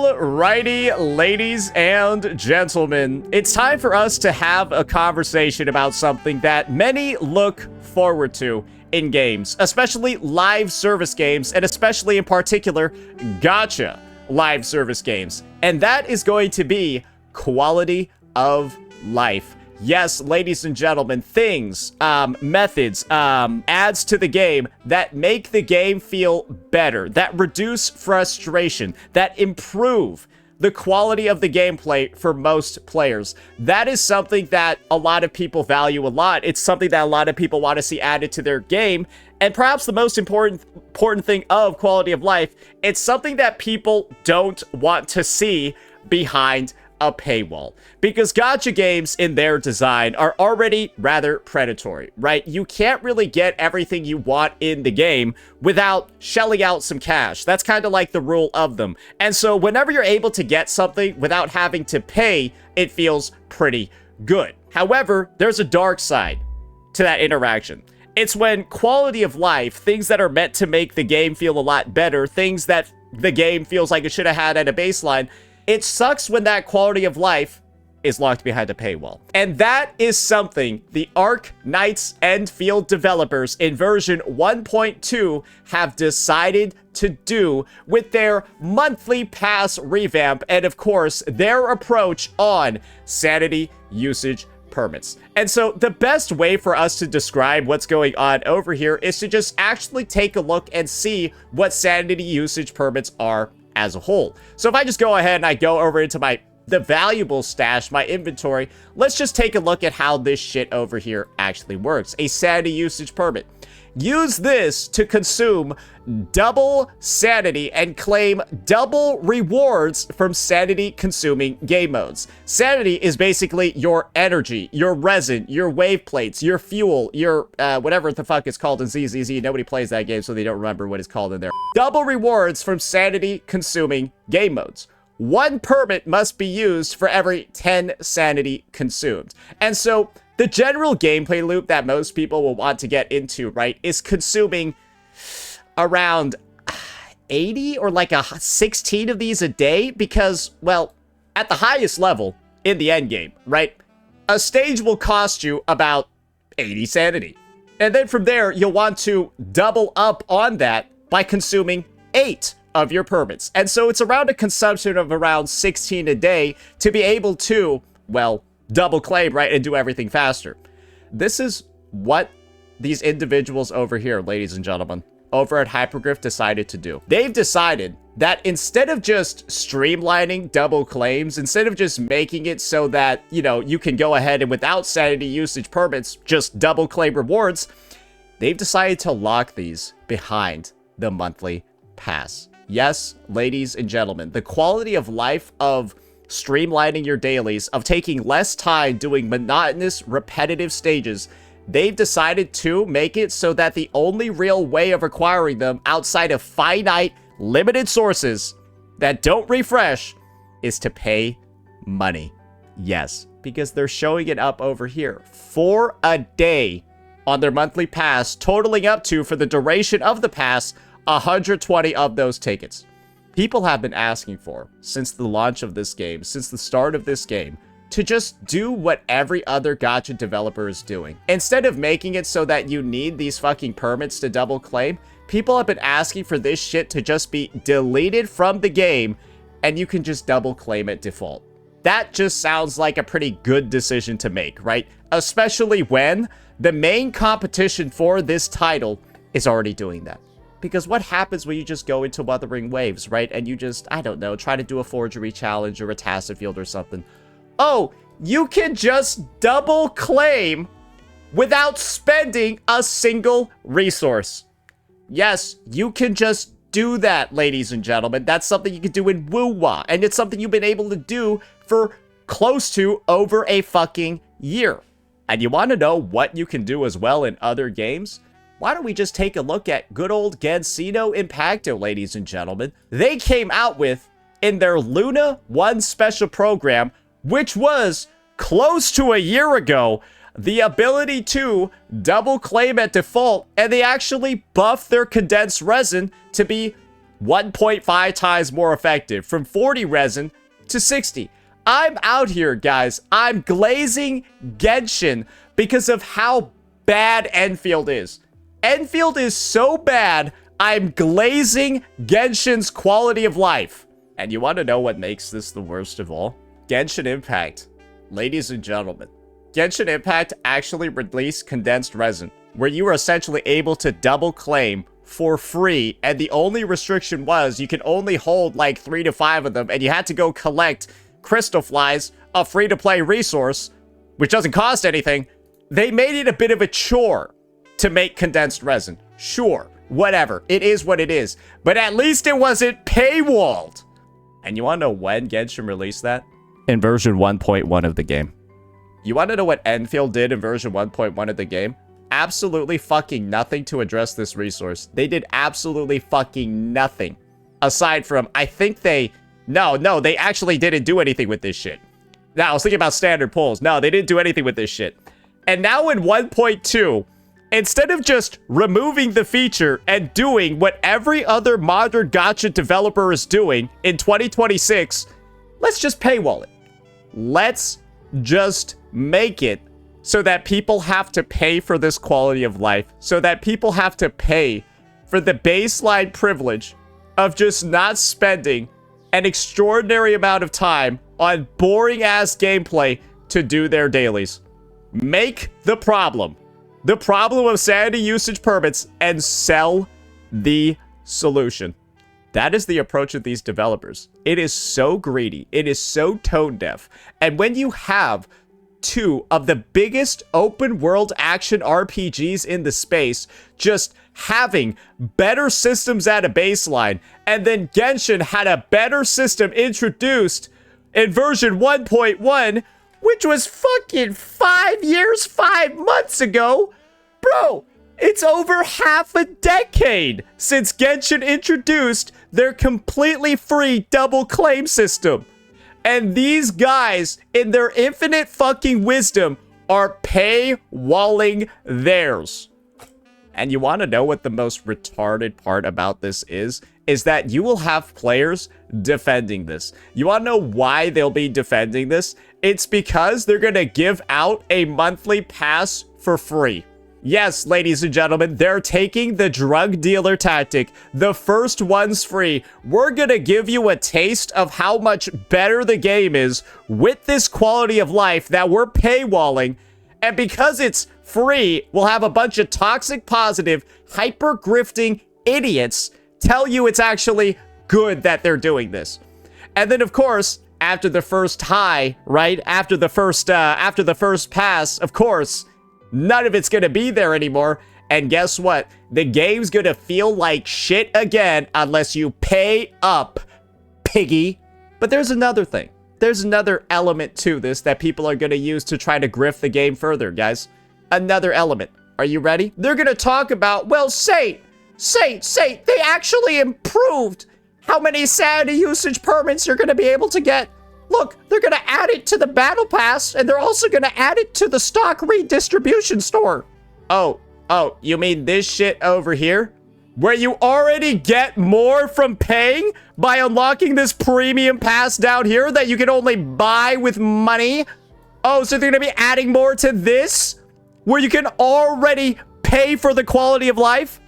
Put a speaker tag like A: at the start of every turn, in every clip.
A: Alrighty, ladies and gentlemen, it's time for us to have a conversation about something that many look forward to in games, especially live service games, and especially in particular, gacha live service games. And that is going to be quality of life. Yes, ladies and gentlemen, things, methods, adds to the game that make the game feel better, that reduce frustration, that improve the quality of the gameplay for most players. That is something that a lot of people value a lot. It's something that a lot of people want to see added to their game. And perhaps the most important thing of quality of life, it's something that people don't want to see behind a paywall, because gacha games in their design are already rather predatory, right? You can't really get everything you want in the game without shelling out some cash. That's kind of like the rule of them. And so whenever you're able to get something without having to pay, it feels pretty good. However, there's a dark side to that interaction. It's when quality of life, things that are meant to make the game feel a lot better, things that the game feels like it should have had at a baseline, it sucks when that quality of life is locked behind a paywall. And that is something the Arknights Endfield developers in version 1.2 have decided to do with their monthly pass revamp, and of course, their approach on Sanity usage permits. And so the best way for us to describe what's going on over here is to just actually take a look and see what Sanity usage permits are as a whole. So if I just go ahead and I go over into the valuable stash, my inventory, let's just take a look at how this shit over here actually works. A sanity usage permit. Use this to consume double sanity and claim double rewards from sanity consuming game modes. Sanity is basically your energy, your resin, your wave plates, your fuel, your whatever the fuck it's called in ZZZ. Nobody plays that game, so they don't remember what it's called in there. Double rewards from sanity consuming game modes. One permit must be used for every 10 sanity consumed. And so the general gameplay loop that most people will want to get into, right, is consuming around 80 or like 16 of these a day because, well, at the highest level in the end game, right, a stage will cost you about 80 sanity. And then from there, you'll want to double up on that by consuming 8 of your permits. And so it's around a consumption of around 16 a day to be able to, well, double claim, right, and do everything faster. This is what these individuals over here, ladies and gentlemen, over at Hypergryph decided to do. They've decided that instead of just streamlining double claims, instead of just making it so that, you know, you can go ahead and without sanity usage permits, just double claim rewards, they've decided to lock these behind the monthly pass. Yes, ladies and gentlemen, the quality of life of streamlining your dailies, of taking less time doing monotonous, repetitive stages, they've decided to make it so that the only real way of acquiring them outside of finite, limited sources that don't refresh is to pay money. Yes, because they're showing it up over here for a day on their monthly pass, totaling up to, for the duration of the pass, 120 of those tickets. People have been asking for, since the launch of this game, since the start of this game, to just do what every other gacha developer is doing. Instead of making it so that you need these fucking permits to double claim, people have been asking for this shit to just be deleted from the game, and you can just double claim it default. That just sounds like a pretty good decision to make, right? Especially when the main competition for this title is already doing that. Because what happens when you just go into Wuthering Waves, right? And you just, I don't know, try to do a forgery challenge or a tacit field or something. Oh, you can just double claim without spending a single resource. Yes, you can just do that, ladies and gentlemen. That's something you can do in Woo-Wah. And it's something you've been able to do for close to over a fucking year. And you want to know what you can do as well in other games? Why don't we just take a look at good old Genshin Impacto, ladies and gentlemen? They came out with, in their Luna 1 special program, which was close to a year ago, the ability to double claim at default, and they actually buffed their condensed resin to be 1.5 times more effective, from 40 resin to 60. I'm out here, guys. I'm glazing Genshin because of how bad Endfield is. Endfield is so bad, I'm glazing Genshin's quality of life. And you want to know what makes this the worst of all? Genshin Impact. Ladies and gentlemen, Genshin Impact actually released condensed resin, where you were essentially able to double claim for free, and the only restriction was you can only hold like 3 to 5 of them, and you had to go collect crystal flies, a free-to-play resource, which doesn't cost anything. They made it a bit of a chore to make condensed resin. Sure, whatever. It is what it is. But at least it wasn't paywalled. And you want to know when Genshin released that? In version 1.1 of the game. You want to know what Endfield did in version 1.1 of the game? Absolutely fucking nothing to address this resource. They did absolutely fucking nothing. Aside from, I think they... No, they actually didn't do anything with this shit. Now, I was thinking about standard pulls. No, they didn't do anything with this shit. And now in 1.2, instead of just removing the feature and doing what every other modern gacha developer is doing in 2026, let's just paywall it. Let's just make it so that people have to pay for this quality of life, so that people have to pay for the baseline privilege of just not spending an extraordinary amount of time on boring-ass gameplay to do their dailies. Make the problem of sanity usage permits and sell the solution. That is the approach of these developers. It is so greedy. It is so tone deaf. And when you have two of the biggest open world action RPGs in the space just having better systems at a baseline, and then Genshin had a better system introduced in version 1.1, which was fucking 5 years, 5 months ago. Bro, it's over half a decade since Genshin introduced their completely free double claim system. And these guys, in their infinite fucking wisdom, are paywalling theirs. And you want to know what the most retarded part about this is that you will have players defending this. You want to know why they'll be defending this? It's because they're going to give out a monthly pass for free. Yes, ladies and gentlemen, they're taking the drug dealer tactic. The first one's free. We're gonna give you a taste of how much better the game is with this quality of life that we're paywalling. And because it's free, we'll have a bunch of toxic positive, hyper-grifting idiots tell you it's actually good that they're doing this. And then, of course, after the first high, right? After the first pass, of course, none of it's gonna be there anymore. And guess what? The game's gonna feel like shit again unless you pay up, piggy. But there's another thing. There's another element to this that people are gonna use to try to grift the game further, guys. Another element. Are you ready? They're gonna talk about, well, Saint, they actually improved how many sanity usage permits you're gonna be able to get. Look, they're gonna add it to the battle pass, and they're also gonna add it to the stock redistribution store. Oh, you mean this shit over here? Where you already get more from paying by unlocking this premium pass down here that you can only buy with money? Oh, so they're gonna be adding more to this? Where you can already pay for the quality of life?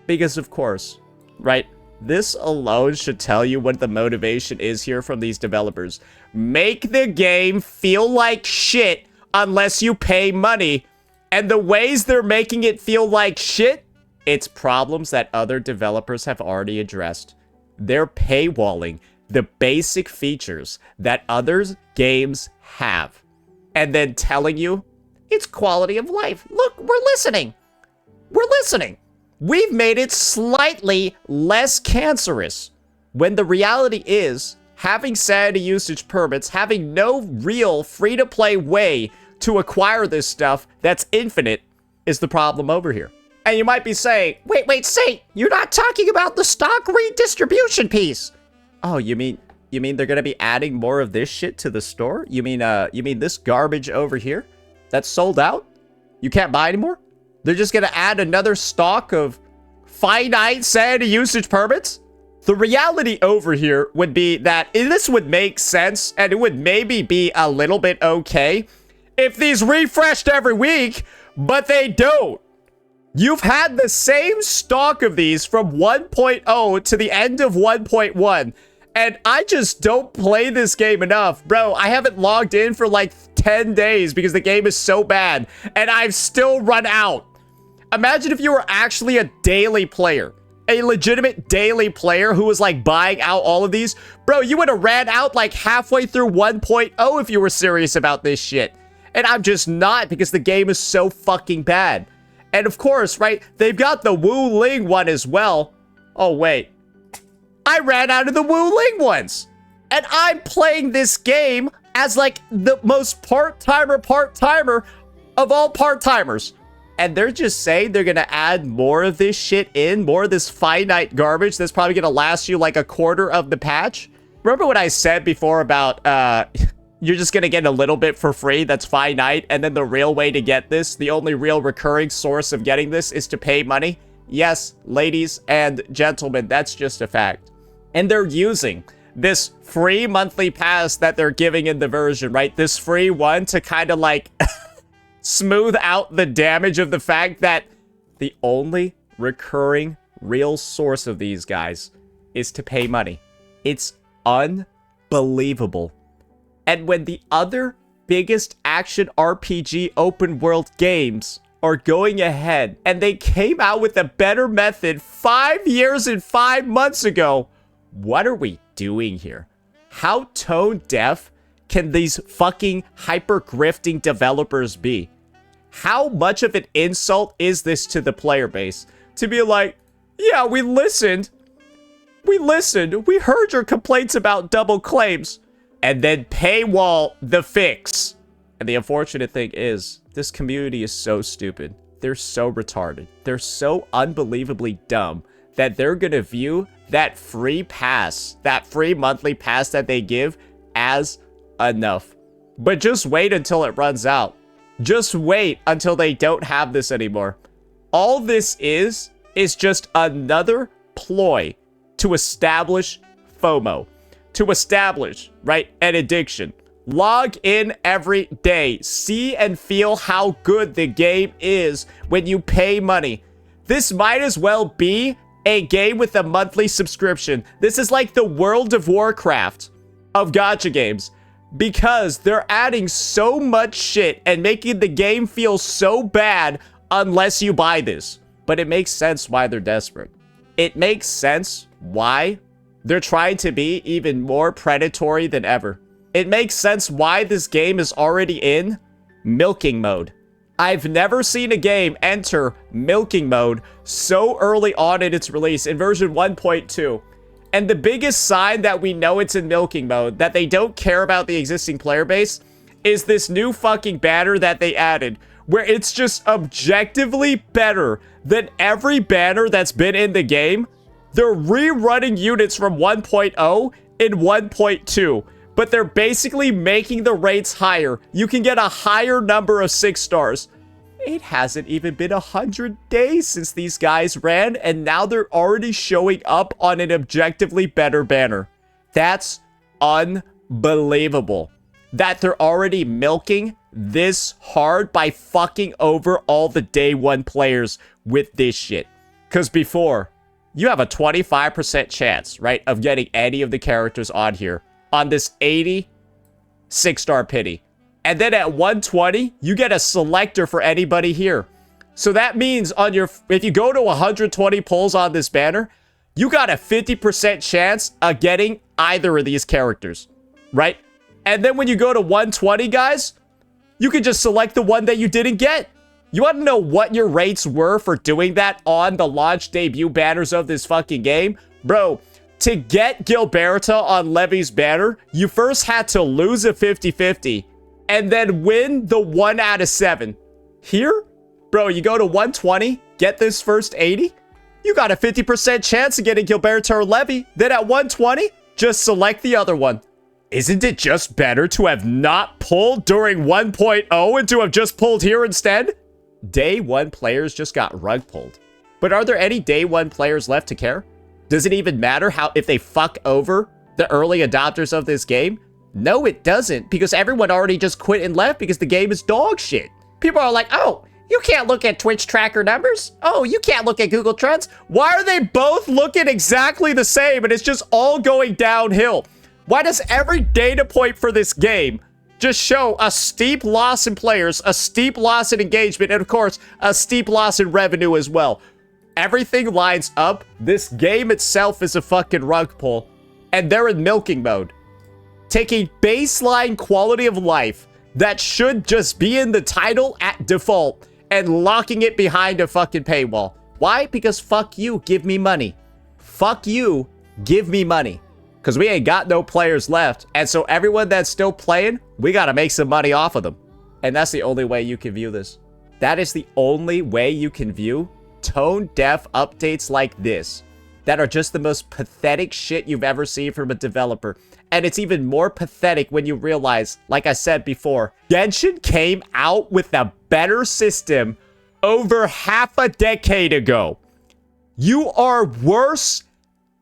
A: Because of course, right? This alone should tell you what the motivation is here from these developers. Make the game feel like shit unless you pay money. And the ways they're making it feel like shit, it's problems that other developers have already addressed. They're paywalling the basic features that other games have. And then telling you, it's quality of life. Look, we're listening. We're listening. We've made it slightly less cancerous, when the reality is having sanity usage permits, having no real free-to-play way to acquire this stuff that's infinite is the problem over here. And you might be saying, wait, Saint, you're not talking about the stock redistribution piece. Oh, you mean they're gonna be adding more of this shit to the store? You mean this garbage over here that's sold out? You can't buy anymore? They're just gonna add another stock of finite sanity usage permits? The reality over here would be that this would make sense, and it would maybe be a little bit okay if these refreshed every week, but they don't. You've had the same stock of these from 1.0 to the end of 1.1, and I just don't play this game enough. Bro, I haven't logged in for like 10 days because the game is so bad, and I've still run out. Imagine if you were actually a daily player. A legitimate daily player who was like buying out all of these. Bro, you would have ran out like halfway through 1.0 if you were serious about this shit. And I'm just not, because the game is so fucking bad. And of course, right, they've got the Wu Ling one as well. Oh, wait. I ran out of the Wu Ling ones. And I'm playing this game as like the most part-timer of all part-timers. And they're just saying they're going to add more of this shit in, more of this finite garbage that's probably going to last you like a quarter of the patch. Remember what I said before about you're just going to get a little bit for free that's finite, and then the real way to get this, the only real recurring source of getting this, is to pay money? Yes, ladies and gentlemen, that's just a fact. And they're using this free monthly pass that they're giving in the version, right? This free one to kind of like smooth out the damage of the fact that the only recurring real source of these guys is to pay money. It's unbelievable. And when the other biggest action RPG open world games are going ahead and they came out with a better method 5 years and 5 months ago, what are we doing here? How tone deaf can these fucking hyper-grifting developers be? How much of an insult is this to the player base? To be like, yeah, we listened. We heard your complaints about double claims. And then paywall the fix. And the unfortunate thing is, this community is so stupid. They're so retarded. They're so unbelievably dumb that they're gonna view that free pass, that free monthly pass that they give, as enough. But just wait until it runs out. Just wait until they don't have this anymore. All this is just another ploy to establish FOMO. To establish, right, an addiction. Log in every day. See and feel how good the game is when you pay money. This might as well be a game with a monthly subscription. This is like the World of Warcraft of gacha games, because they're adding so much shit and making the game feel so bad unless you buy this. But it makes sense why they're desperate. It makes sense why they're trying to be even more predatory than ever. It makes sense why this game is already in milking mode. I've never seen a game enter milking mode so early on in its release in version 1.2. And the biggest sign that we know it's in milking mode, that they don't care about the existing player base, is this new fucking banner that they added, where it's just objectively better than every banner that's been in the game. They're rerunning units from 1.0 in 1.2, but they're basically making the rates higher. You can get a higher number of 6 stars. It hasn't even been 100 days since these guys ran, and now they're already showing up on an objectively better banner. That's unbelievable. That they're already milking this hard by fucking over all the day one players with this shit. Because before, you have a 25% chance, right, of getting any of the characters on here on this 80 6-star pity. And then at 120, you get a selector for anybody here. So that means on your, if you go to 120 pulls on this banner, you got a 50% chance of getting either of these characters, right? And then when you go to 120, guys, you can just select the one that you didn't get. You want to know what your rates were for doing that on the launch debut banners of this fucking game? Bro, to get Gilberto on Levy's banner, you first had to lose a 50-50 and then win the 1 out of 7. Here, bro, you go to 120, get this first 80, you got a 50% chance of getting Gilberto or Levy. Then at 120, just select the other one. Isn't it just better to have not pulled during 1.0 and to have just pulled here instead? Day 1 players just got rug pulled. But are there any day 1 players left to care? Does it even matter if they fuck over the early adopters of this game? No, it doesn't, because everyone already just quit and left because the game is dog shit. People are like, oh, you can't look at Twitch tracker numbers. Oh, you can't look at Google Trends. Why are they both looking exactly the same and it's just all going downhill? Why does every data point for this game just show a steep loss in players, a steep loss in engagement, and of course, a steep loss in revenue as well? Everything lines up. This game itself is a fucking rug pull, and they're in milking mode. Taking baseline quality of life that should just be in the title at default and locking it behind a fucking paywall. Why? Because fuck you, give me money. Fuck you, give me money. Because we ain't got no players left, and so everyone that's still playing, we gotta make some money off of them. And that's the only way you can view this. That is the only way you can view tone-deaf updates like this that are just the most pathetic shit you've ever seen from a developer. And it's even more pathetic when you realize, like I said before, Genshin came out with a better system over half a decade ago. You are worse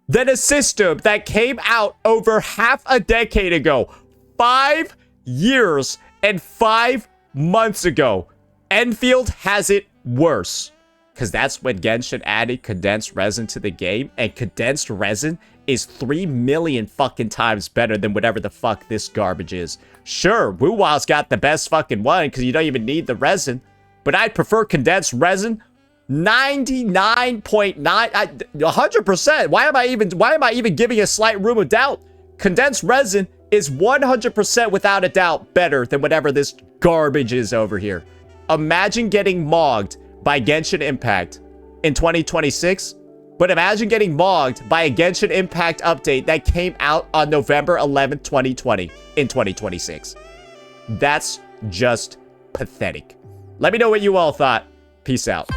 A: than a system that came out over half a decade ago. 5 years and 5 months ago. Endfield has it worse. Because that's when Genshin added condensed resin to the game, and condensed resin is 3 million fucking times better than whatever the fuck this garbage is. Sure, WoWow's got the best fucking one because you don't even need the resin, but I'd prefer condensed resin 99.9, 100%. Why am I even giving a slight room of doubt? Condensed resin is 100% without a doubt better than whatever this garbage is over here. Imagine getting mogged by Genshin Impact in 2026, but imagine getting mogged by a Genshin Impact update that came out on November 11th, 2020 in 2026. That's just pathetic. Let me know what you all thought. Peace out.